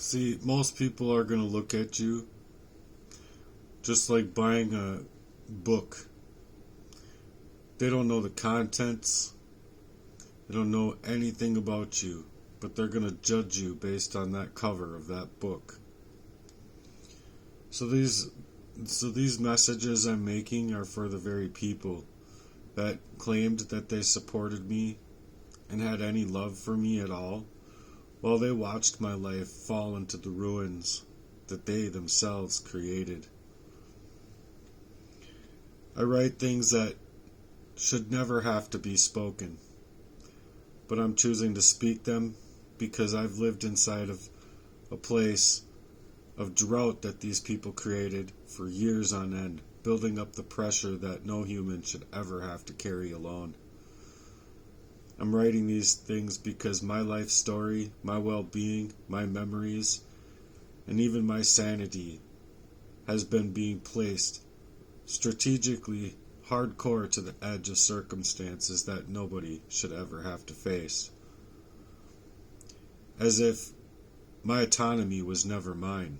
See, most people are going to look at you just like buying a book. They don't know the contents, they don't know anything about you, but they're going to judge you based on that cover of that book. So these messages I'm making are for the very people that claimed that they supported me and had any love for me at all, while they watched my life fall into the ruins that they themselves created. I write things that should never have to be spoken, but I'm choosing to speak them because I've lived inside of a place of drought that these people created for years on end, building up the pressure that no human should ever have to carry alone. I'm writing these things because my life story, my well-being, my memories, and even my sanity has been being placed strategically hardcore to the edge of circumstances that nobody should ever have to face. As if my autonomy was never mine.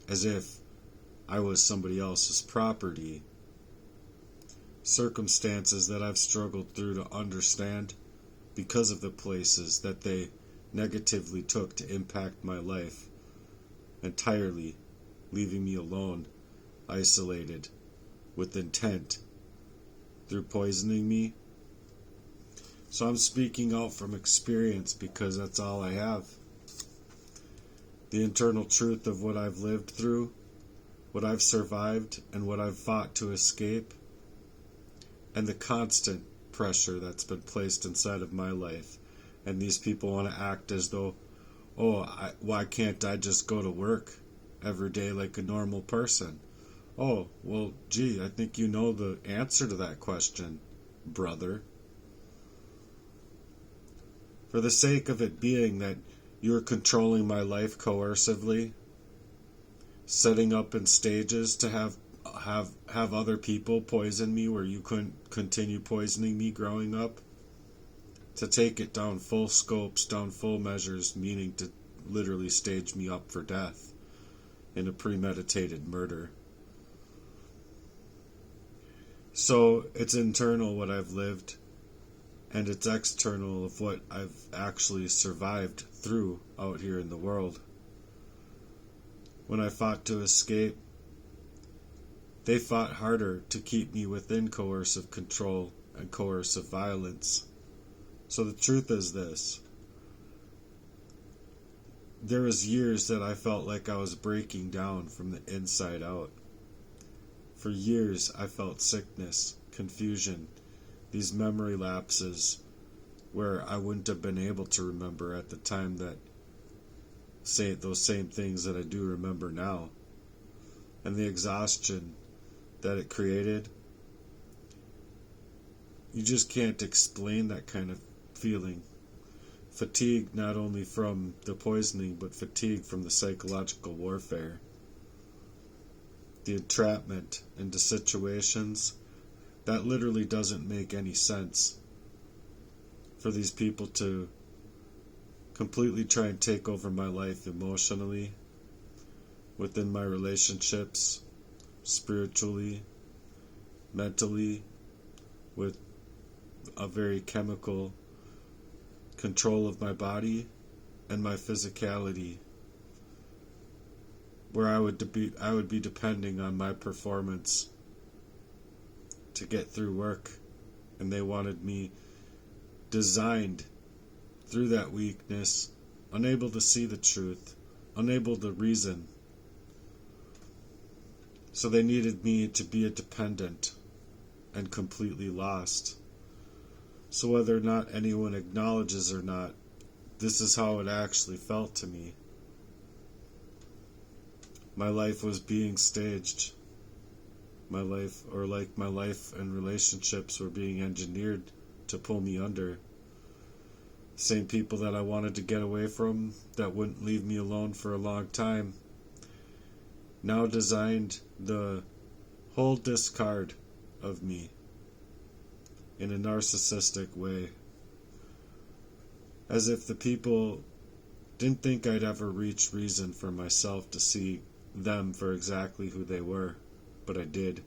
As if I was somebody else's property. Circumstances that I've struggled through to understand because of the places that they negatively took to impact my life, entirely leaving me alone, isolated, with intent, through poisoning me. So I'm speaking out from experience because that's all I have. The internal truth of what I've lived through, what I've survived, and what I've fought to escape, and the constant pressure that's been placed inside of my life. And these people want to act as though, why can't I just go to work every day like a normal person? Oh, well, gee, I think you know the answer to that question, brother. For the sake of it being that you're controlling my life coercively, setting up in stages to have other people poison me where you couldn't continue poisoning me growing up, to take it down full scopes, down full measures, meaning to literally stage me up for death in a premeditated murder. So it's internal what I've lived, and it's external of what I've actually survived through out here in the world. When I fought to escape, they fought harder to keep me within coercive control and coercive violence. So the truth is this. There was years that I felt like I was breaking down from the inside out. For years I felt sickness, confusion, these memory lapses where I wouldn't have been able to remember at the time that say those same things that I do remember now. And the exhaustion that it created, you just can't explain that kind of feeling. Fatigue not only from the poisoning, but fatigue from the psychological warfare. The entrapment into situations that literally doesn't make any sense. For these people to completely try and take over my life emotionally, within my relationships, spiritually, mentally, with a very chemical control of my body and my physicality, where I would be depending on my performance to get through work, and they wanted me designed through that weakness, unable to see the truth, unable to reason. So they needed me to be a dependent and completely lost. So whether or not anyone acknowledges or not, this is how it actually felt to me. My life was being staged. My life and relationships were being engineered to pull me under. Same people that I wanted to get away from, that wouldn't leave me alone for a long time, now designed the whole discard of me in a narcissistic way. As if the people Didn't think I'd ever reach reason for myself to see them for exactly who they were, but I did.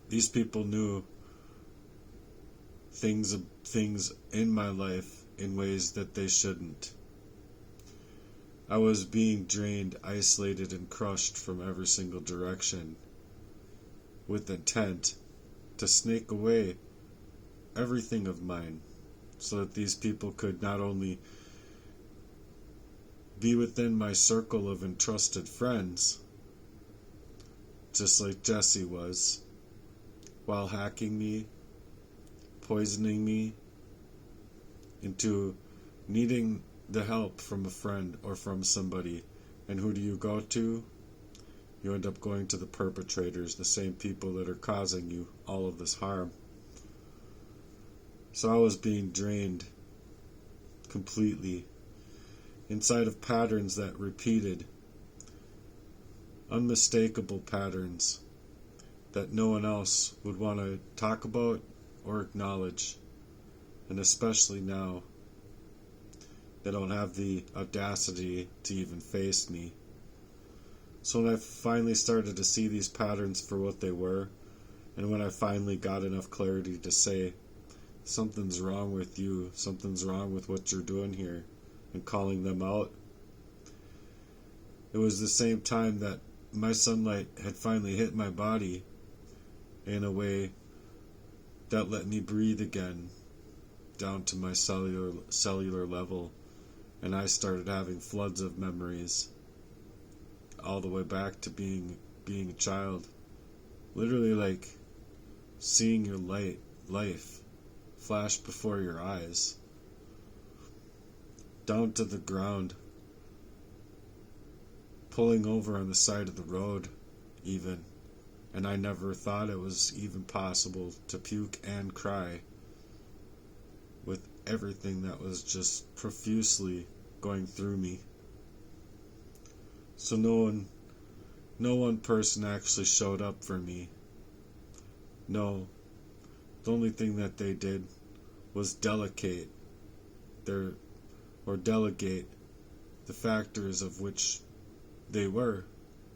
These people knew things in my life in ways that they shouldn't. I was being drained, isolated, and crushed from every single direction with intent to snake away everything of mine so that these people could not only be within my circle of entrusted friends, just like Jesse was, while hacking me, poisoning me into needing the help from a friend or from somebody. And who do you go to? You end up going to the perpetrators, the same people that are causing you all of this harm. So I was being drained completely inside of patterns that repeated, unmistakable patterns that no one else would want to talk about or acknowledge. And especially now, they don't have the audacity to even face me. So when I finally started to see these patterns for what they were, and when I finally got enough clarity to say, something's wrong with you, something's wrong with what you're doing here, and calling them out, it was the same time that my sunlight had finally hit my body in a way that let me breathe again down to my cellular level, and I started having floods of memories all the way back to being a child, literally like seeing your life flash before your eyes, down to the ground, pulling over on the side of the road even, and I never thought it was even possible to puke and cry with everything that was just profusely going through me. So no one person actually showed up for me. No, the only thing that they did was delegate the factors of which they were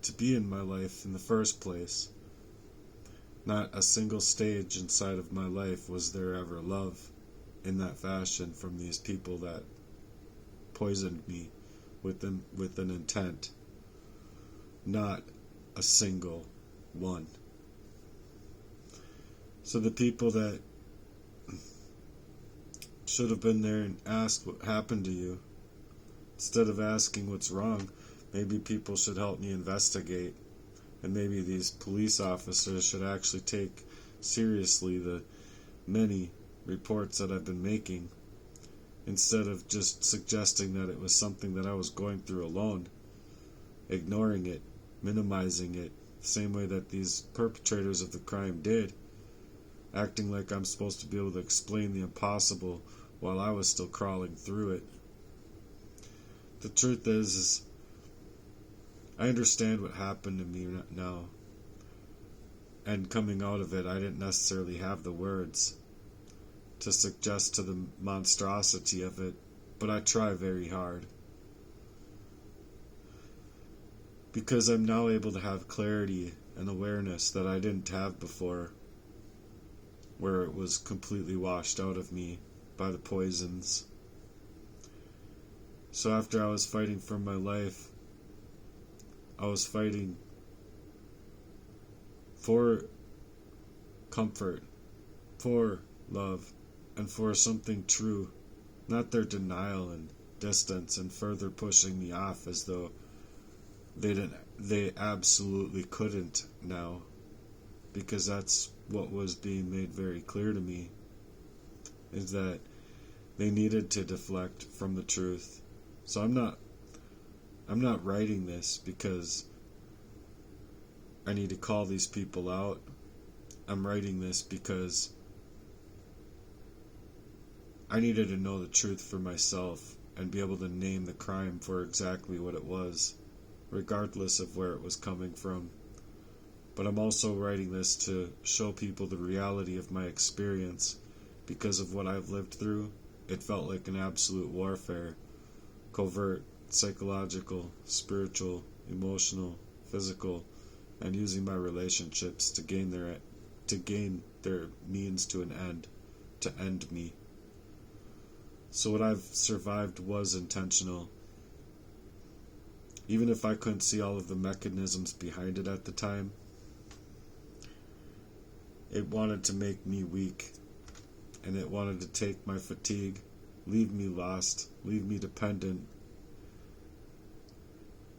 to be in my life in the first place. Not a single stage inside of my life was there ever love in that fashion from these people that poisoned me with an intent. Not a single one. So the people that should have been there and asked what happened to you, instead of asking what's wrong, maybe people should help me investigate. And maybe these police officers should actually take seriously the many reports that I've been making, instead of just suggesting that it was something that I was going through alone, ignoring it, minimizing it, the same way that these perpetrators of the crime did, acting like I'm supposed to be able to explain the impossible while I was still crawling through it. The truth is I understand what happened to me now, and coming out of it, I didn't necessarily have the words to suggest to the monstrosity of it, but I try very hard. Because I'm now able to have clarity and awareness that I didn't have before, where it was completely washed out of me by the poisons. So after I was fighting for my life, I was fighting for comfort, for love, and for something true, not their denial and distance and further pushing me off as though they absolutely couldn't now, because that's what was being made very clear to me, is that they needed to deflect from the truth. So I'm not writing this because I need to call these people out. I'm writing this because I needed to know the truth for myself and be able to name the crime for exactly what it was, regardless of where it was coming from. But I'm also writing this to show people the reality of my experience because of what I've lived through It felt like an absolute warfare, covert, psychological, spiritual, emotional, physical, and using my relationships to gain their means to an end, to end me. So what I've survived was intentional. Even if I couldn't see all of the mechanisms behind it at the time, it wanted to make me weak, and it wanted to take my fatigue, leave me lost, leave me dependent,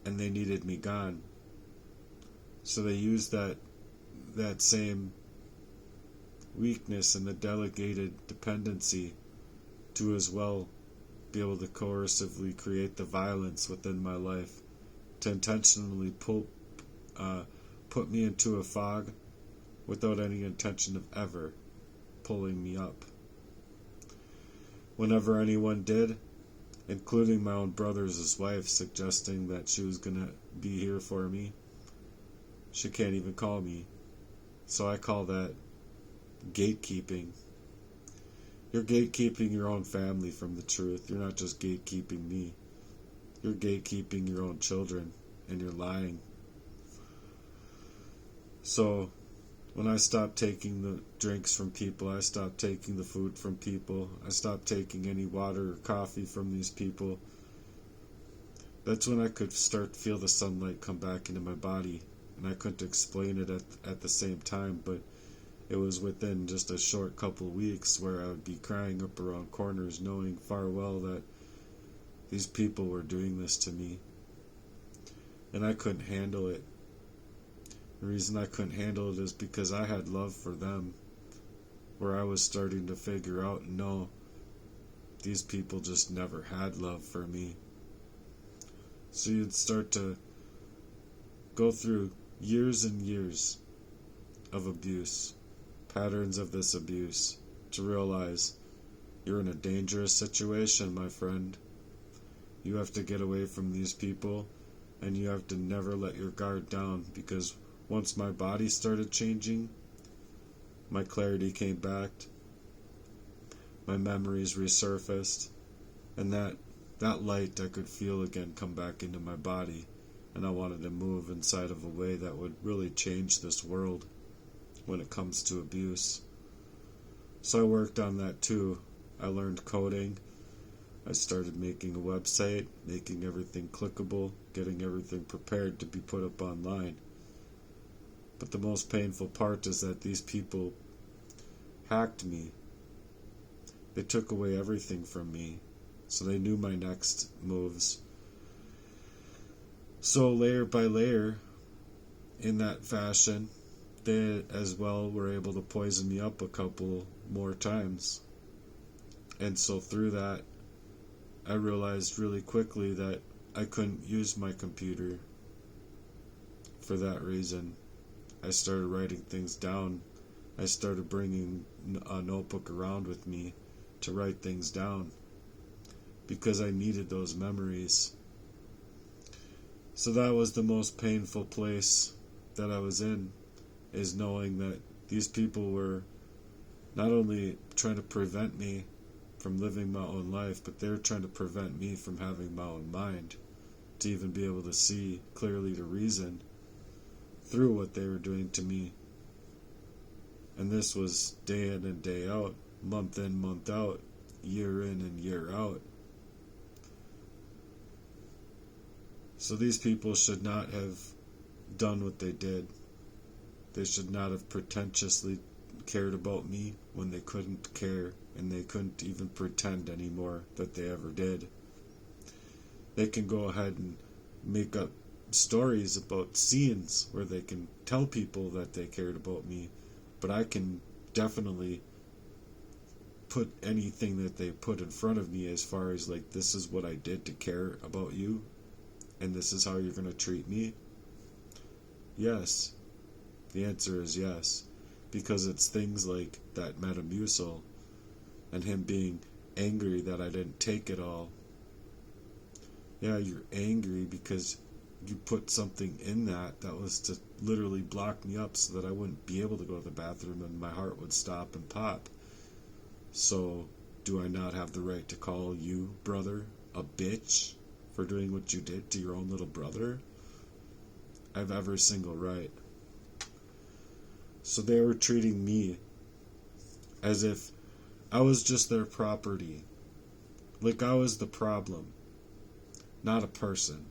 and they needed me gone. So they used that same weakness and the delegated dependency to as well be able to coercively create the violence within my life, to intentionally put me into a fog without any intention of ever pulling me up. Whenever anyone did, including my own brother's wife, suggesting that she was going to be here for me, she can't even call me. So I call that gatekeeping. You're gatekeeping your own family from the truth. You're not just gatekeeping me. You're gatekeeping your own children, and you're lying. So when I stopped taking the drinks from people, I stopped taking the food from people, I stopped taking any water or coffee from these people, that's when I could start to feel the sunlight come back into my body. And I couldn't explain it at the same time, but it was within just a short couple of weeks where I would be crying up around corners, knowing far well that these people were doing this to me. And I couldn't handle it. The reason I couldn't handle it is because I had love for them, where I was starting to figure out and know these people just never had love for me. So you'd start to go through years and years of abuse, patterns of this abuse, to realize you're in a dangerous situation, my friend. You have to get away from these people, and you have to never let your guard down, because once my body started changing, my clarity came back, my memories resurfaced, and that light I could feel again come back into my body. And I wanted to move inside of a way that would really change this world when it comes to abuse. So I worked on that too. I learned coding. I started making a website, making everything clickable, getting everything prepared to be put up online. But the most painful part is that these people hacked me. They took away everything from me, so they knew my next moves. So layer by layer, in that fashion, they as well were able to poison me up a couple more times. And so through that, I realized really quickly that I couldn't use my computer for that reason. I started writing things down. I started bringing a notebook around with me to write things down, because I needed those memories. So that was the most painful place that I was in, is knowing that these people were not only trying to prevent me from living my own life, but they're trying to prevent me from having my own mind, to even be able to see clearly, to reason through what they were doing to me. And this was day in and day out, month in, month out, year in and year out. So these people should not have done what they did. They should not have pretentiously cared about me when they couldn't care, and they couldn't even pretend anymore that they ever did. They can go ahead and make up stories about scenes where they can tell people that they cared about me, but I can definitely put anything that they put in front of me as far as like, this is what I did to care about you, and this is how you're going to treat me. Yes. The answer is yes, because it's things like that Metamucil and him being angry that I didn't take it all. Yeah, you're angry because you put something in that was to literally block me up so that I wouldn't be able to go to the bathroom and my heart would stop and pop. So do I not have the right to call you, brother, a bitch for doing what you did to your own little brother? I have every single right. So they were treating me as if I was just their property. Like I was the problem, not a person.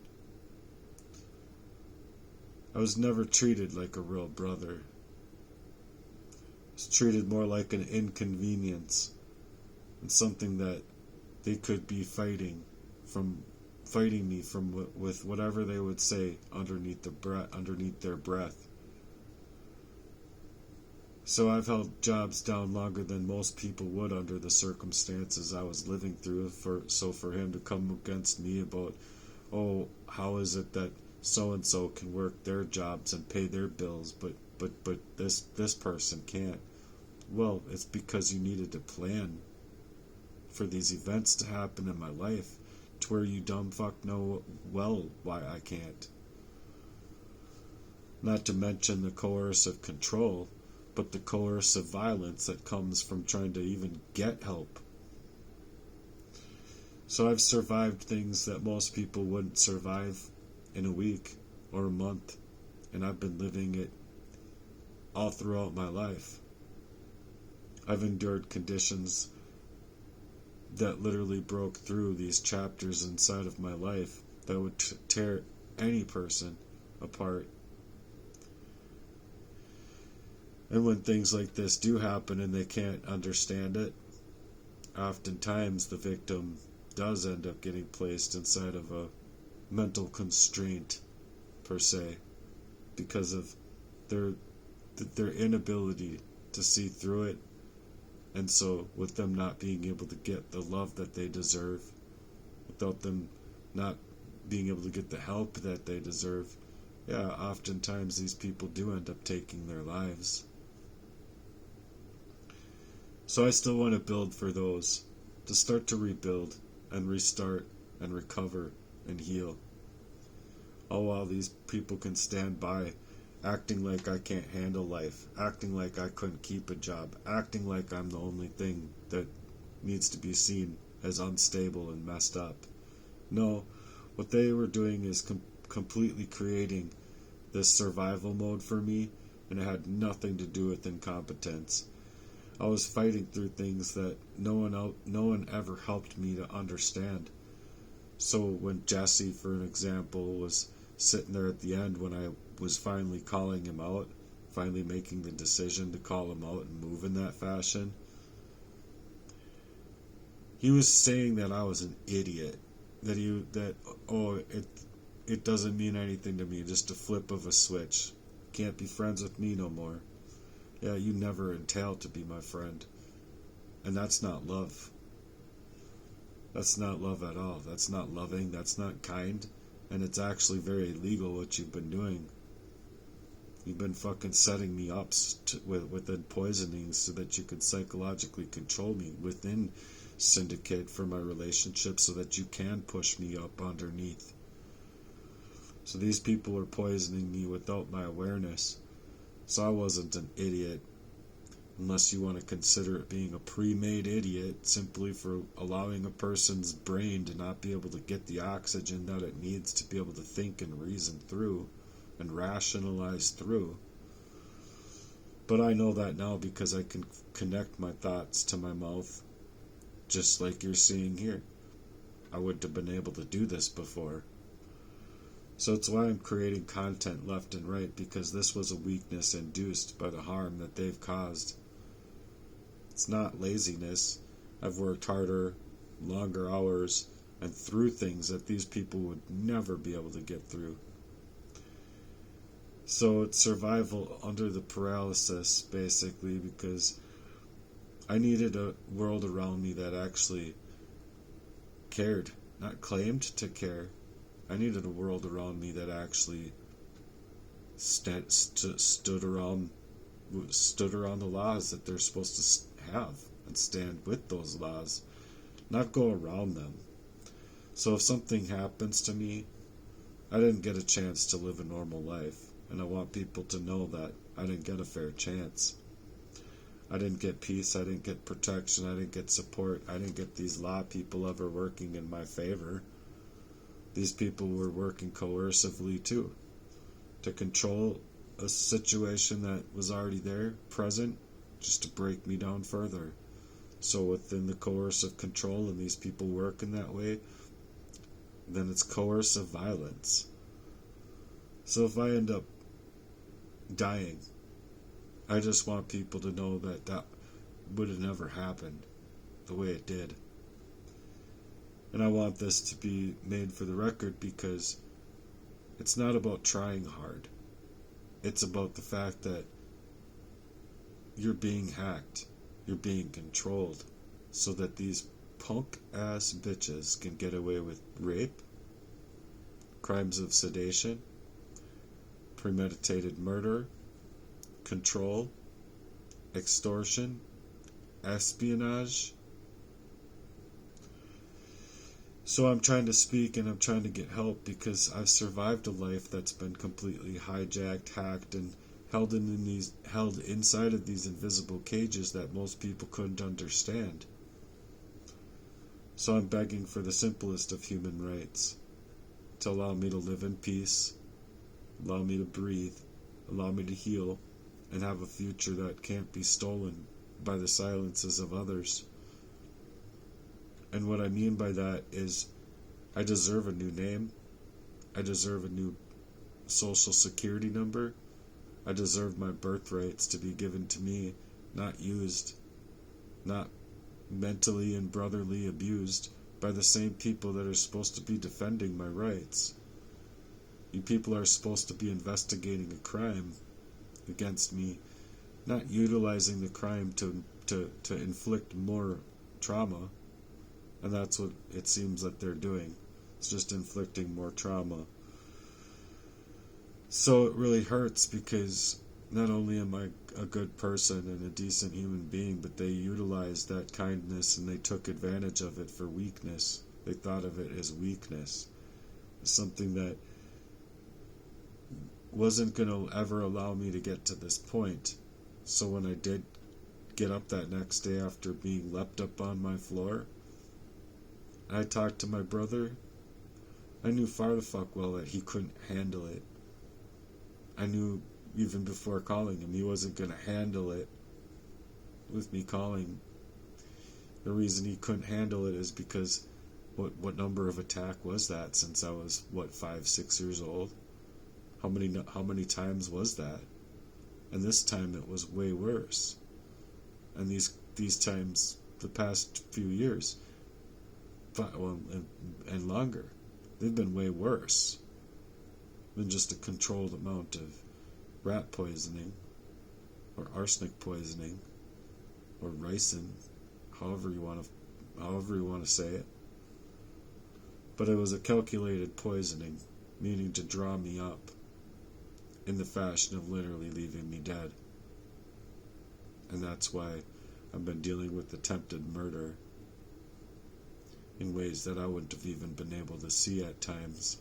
I was never treated like a real brother. I was treated more like an inconvenience and something that they could be fighting me from with whatever they would say underneath their breath. So I've held jobs down longer than most people would under the circumstances I was living through. So for him to come against me about, oh, how is it that so and so can work their jobs and pay their bills, but this person can't? Well, it's because you needed to plan for these events to happen in my life, to where you dumb fuck know well why I can't. Not to mention the coercive control, but the coercive violence that comes from trying to even get help. So I've survived things that most people wouldn't survive in a week or a month, and I've been living it all throughout my life. I've endured conditions that literally broke through these chapters inside of my life that would tear any person apart. And when things like this do happen and they can't understand it, oftentimes the victim does end up getting placed inside of a mental constraint, per se, because of their inability to see through it. And so with them not being able to get the love that they deserve, without them not being able to get the help that they deserve, yeah, oftentimes these people do end up taking their lives. So I still want to build for those, to start to rebuild and restart and recover and heal. All while these people can stand by acting like I can't handle life, acting like I couldn't keep a job, acting like I'm the only thing that needs to be seen as unstable and messed up. No, what they were doing is completely creating this survival mode for me, and it had nothing to do with incompetence. I was fighting through things that no one ever helped me to understand. So when Jesse, for an example, was sitting there at the end when I was finally calling him out, finally making the decision to call him out and move in that fashion, he was saying that I was an idiot, it doesn't mean anything to me, just a flip of a switch. Can't be friends with me no more. Yeah, you never entailed to be my friend. And that's not love. That's not love at all. That's not loving. That's not kind. And it's actually very illegal what you've been doing. You've been fucking setting me up within poisonings so that you could psychologically control me within Syndicate for my relationship so that you can push me up underneath. So these people are poisoning me without my awareness. So I wasn't an idiot, unless you want to consider it being a pre-made idiot simply for allowing a person's brain to not be able to get the oxygen that it needs to be able to think and reason through and rationalize through. But I know that now because I can connect my thoughts to my mouth, just like you're seeing here. I wouldn't have been able to do this before. So it's why I'm creating content left and right, because this was a weakness induced by the harm that they've caused. It's not laziness. I've worked harder, longer hours, and through things that these people would never be able to get through. So it's survival under the paralysis, basically, because I needed a world around me that actually cared, not claimed to care. I needed a world around me that actually stood around the laws that they're supposed to have and stand with those laws, not go around them. So if something happens to me, I didn't get a chance to live a normal life, and I want people to know that I didn't get a fair chance. I didn't get peace, I didn't get protection, I didn't get support, I didn't get these law people ever working in my favor. These people were working coercively too, to control a situation that was already there, present, just to break me down further. So within the coercive control, and these people work in that way, then it's coercive violence. So if I end up dying, I just want people to know that that would have never happened the way it did. And I want this to be made for the record, because it's not about trying hard. It's about the fact that you're being hacked, you're being controlled, so that these punk ass bitches can get away with rape, crimes of sedation, premeditated murder, control, extortion, espionage. So I'm trying to speak and I'm trying to get help, because I've survived a life that's been completely hijacked, hacked, and held inside of these invisible cages that most people couldn't understand. So I'm begging for the simplest of human rights, to allow me to live in peace, allow me to breathe, allow me to heal, and have a future that can't be stolen by the silences of others. And what I mean by that is, I deserve a new name, I deserve a new social security number, I deserve my birthrights to be given to me, not used, not mentally and brotherly abused by the same people that are supposed to be defending my rights. You people are supposed to be investigating a crime against me, not utilizing the crime to inflict more trauma. And that's what it seems that they're doing. It's just inflicting more trauma. So it really hurts, because not only am I a good person and a decent human being, but they utilized that kindness and they took advantage of it for weakness. They thought of it as weakness, as something that wasn't going to ever allow me to get to this point. So when I did get up that next day after being leapt up on my floor, I talked to my brother. I knew far the fuck well that he couldn't handle it. I knew even before calling him, he wasn't going to handle it with me calling. The reason he couldn't handle it is because what number of attack was that since I was, 5-6 years old? How many times was that? And this time it was way worse. And these times, the past few years, and longer, they've been way worse than just a controlled amount of rat poisoning or arsenic poisoning or ricin, however you want to say it. But it was a calculated poisoning, meaning to draw me up in the fashion of literally leaving me dead. And that's why I've been dealing with attempted murder in ways that I wouldn't have even been able to see at times.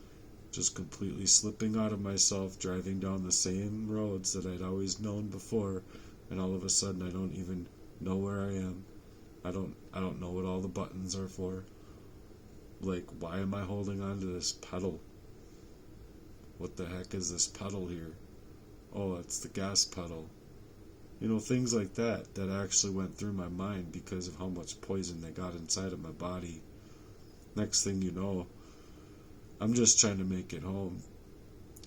Just completely slipping out of myself, driving down the same roads that I'd always known before, and all of a sudden I don't even know where I am. I don't know what all the buttons are for. Like, why am I holding on to this pedal? What the heck is this pedal here? Oh, it's the gas pedal. Things like that actually went through my mind because of how much poison they got inside of my body. Next thing you know, I'm just trying to make it home,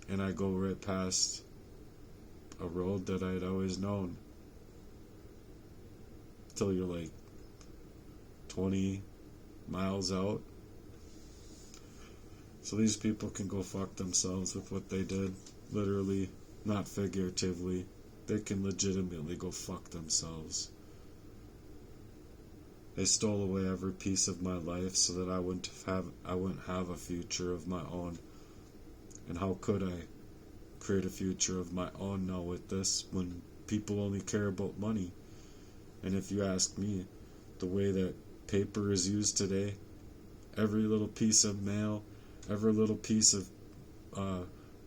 and I go right past a road that I'd always known, till you're like 20 miles out. So these people can go fuck themselves with what they did, literally, not figuratively. They can legitimately go fuck themselves. They stole away every piece of my life so that I wouldn't have a future of my own. And how could I create a future of my own now with this, when people only care about money? And if you ask me, the way that paper is used today, every little piece of mail, every little piece of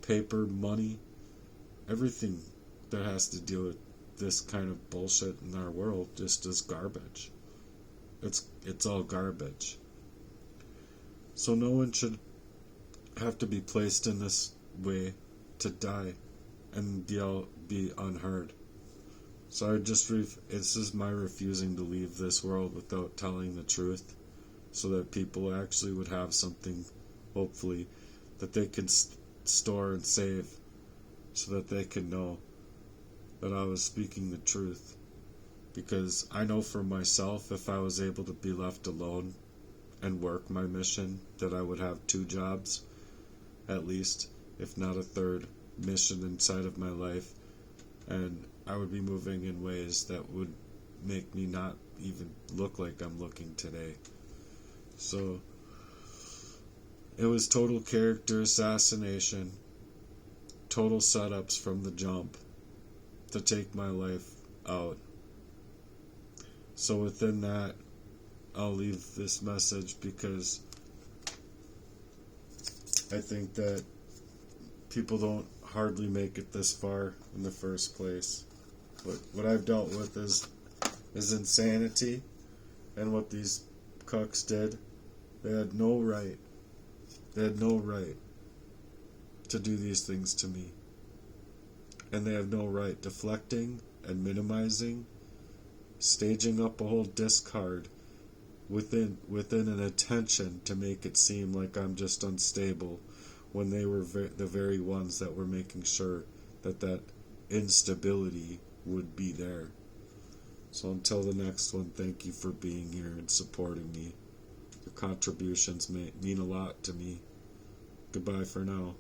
paper, money, everything that has to deal with this kind of bullshit in our world just as garbage. It's all garbage. So no one should have to be placed in this way to die and be unheard. So this is my refusing to leave this world without telling the truth, so that people actually would have something, hopefully, that they can store and save, so that they can know that I was speaking the truth. Because I know for myself, if I was able to be left alone and work my mission, that I would have 2 jobs, at least, if not a third mission inside of my life, and I would be moving in ways that would make me not even look like I'm looking today. So it was total character assassination, total setups from the jump to take my life out. So within that, I'll leave this message, because I think that people don't hardly make it this far in the first place. But what I've dealt with is insanity, and what these cucks did, they had no right. They had no right to do these things to me. And they have no right deflecting and minimizing, staging up a whole discard within an intention to make it seem like I'm just unstable, when they were the very ones that were making sure that instability would be there. So until the next one, thank you for being here and supporting me. Your contributions mean a lot to me. Goodbye for now.